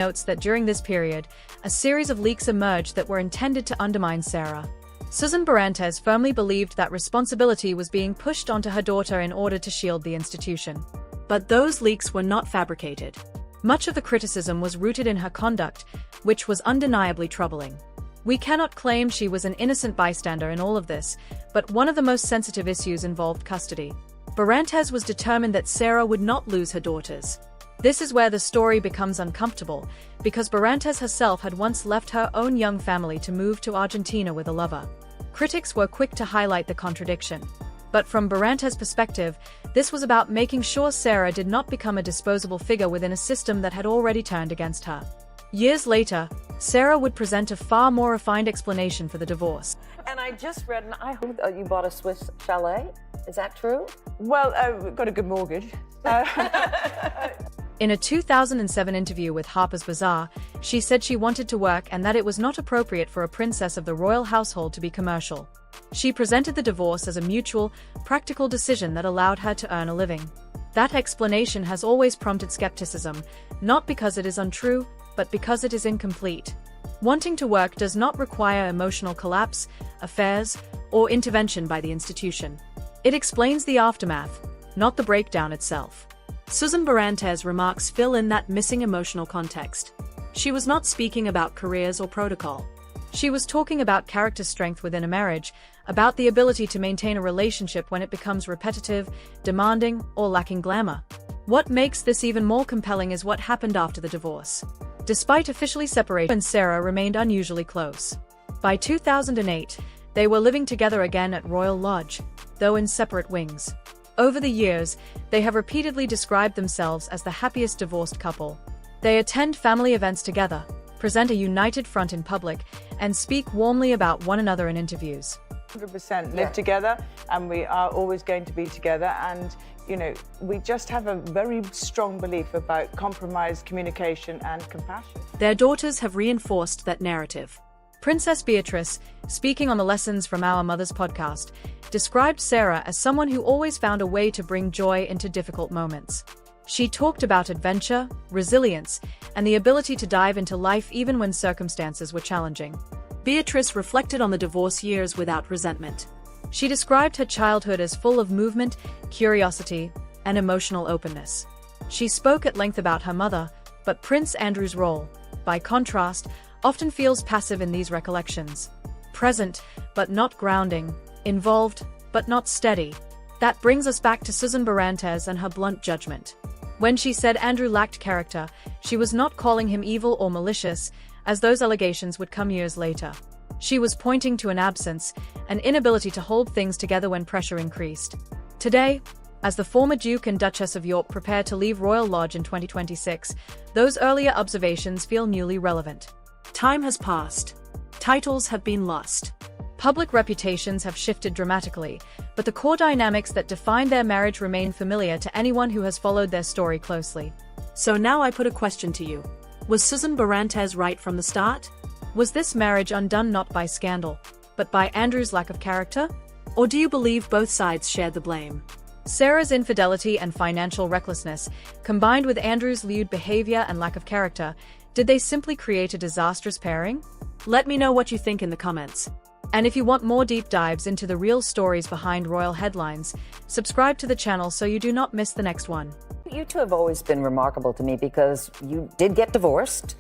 notes that during this period, a series of leaks emerged that were intended to undermine Sarah. Susan Barantes firmly believed that responsibility was being pushed onto her daughter in order to shield the institution. But those leaks were not fabricated. Much of the criticism was rooted in her conduct, which was undeniably troubling. We cannot claim she was an innocent bystander in all of this, but one of the most sensitive issues involved custody. Barantes was determined that Sarah would not lose her daughters. This is where the story becomes uncomfortable, because Barantes herself had once left her own young family to move to Argentina with a lover. Critics were quick to highlight the contradiction. But from Barantes' perspective, this was about making sure Sarah did not become a disposable figure within a system that had already turned against her. Years later, Sarah would present a far more refined explanation for the divorce. And I just read, and I heard you bought a Swiss chalet. Is that true? Well, we've got a good mortgage. In a 2007 interview with Harper's Bazaar, she said she wanted to work and that it was not appropriate for a princess of the royal household to be commercial. She presented the divorce as a mutual, practical decision that allowed her to earn a living. That explanation has always prompted skepticism, not because it is untrue, but because it is incomplete. Wanting to work does not require emotional collapse, affairs, or intervention by the institution. It explains the aftermath, not the breakdown itself. Susan Barantes' remarks fill in that missing emotional context. She was not speaking about careers or protocol. She was talking about character strength within a marriage, about the ability to maintain a relationship when it becomes repetitive, demanding, or lacking glamour. What makes this even more compelling is what happened after the divorce. Despite officially separated, and Sarah remained unusually close. By 2008, they were living together again at Royal Lodge, though in separate wings. Over the years, they have repeatedly described themselves as the happiest divorced couple. They attend family events together, present a united front in public, and speak warmly about one another in interviews. 100% live together, and we are always going to be together, and we just have a very strong belief about compromise, communication and compassion. Their daughters have reinforced that narrative. Princess Beatrice, speaking on the Lessons from Our Mothers podcast, described Sarah as someone who always found a way to bring joy into difficult moments. She talked about adventure, resilience, and the ability to dive into life even when circumstances were challenging. Beatrice reflected on the divorce years without resentment. She described her childhood as full of movement, curiosity, and emotional openness. She spoke at length about her mother, but Prince Andrew's role, by contrast, often feels passive in these recollections. Present, but not grounding. Involved, but not steady. That brings us back to Susan Barantes and her blunt judgment. When she said Andrew lacked character, she was not calling him evil or malicious, as those allegations would come years later. She was pointing to an absence, an inability to hold things together when pressure increased. Today, as the former Duke and Duchess of York prepare to leave Royal Lodge in 2026, those earlier observations feel newly relevant. Time has passed. Titles have been lost. Public reputations have shifted dramatically, but the core dynamics that defined their marriage remain familiar to anyone who has followed their story closely. So now I put a question to you. Was Susan Barantes right from the start? Was this marriage undone not by scandal, but by Andrew's lack of character? Or do you believe both sides shared the blame? Sarah's infidelity and financial recklessness, combined with Andrew's lewd behavior and lack of character, did they simply create a disastrous pairing? Let me know what you think in the comments. And if you want more deep dives into the real stories behind royal headlines, subscribe to the channel so you do not miss the next one. You two have always been remarkable to me because you did get divorced,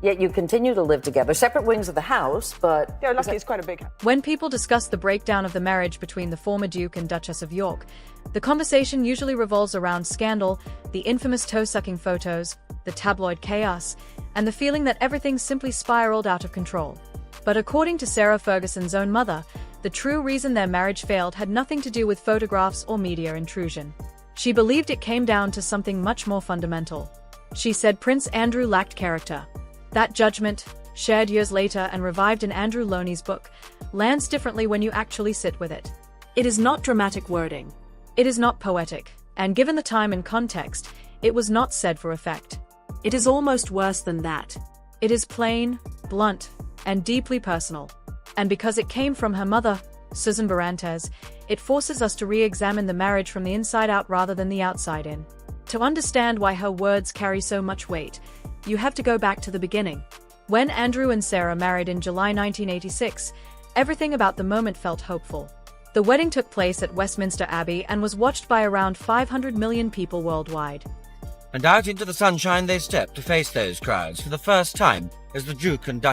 yet you continue to live together. Separate wings of the house, but... Yeah, lucky it's quite a big house. When people discuss the breakdown of the marriage between the former Duke and Duchess of York, the conversation usually revolves around scandal, the infamous toe-sucking photos, the tabloid chaos, and the feeling that everything simply spiraled out of control. But according to Sarah Ferguson's own mother, the true reason their marriage failed had nothing to do with photographs or media intrusion. She believed it came down to something much more fundamental. She said Prince Andrew lacked character. That judgment, shared years later and revived in Andrew Loney's book, lands differently when you actually sit with it. It is not dramatic wording. It is not poetic, and given the time and context, it was not said for effect. It is almost worse than that. It is plain, blunt, and deeply personal. And because it came from her mother, Susan Barantes, it forces us to re-examine the marriage from the inside out rather than the outside in. To understand why her words carry so much weight, you have to go back to the beginning. When Andrew and Sarah married in July 1986, everything about the moment felt hopeful. The wedding took place at Westminster Abbey and was watched by around 500 million people worldwide. And out into the sunshine they stepped to face those crowds for the first time as the Duke and Duchess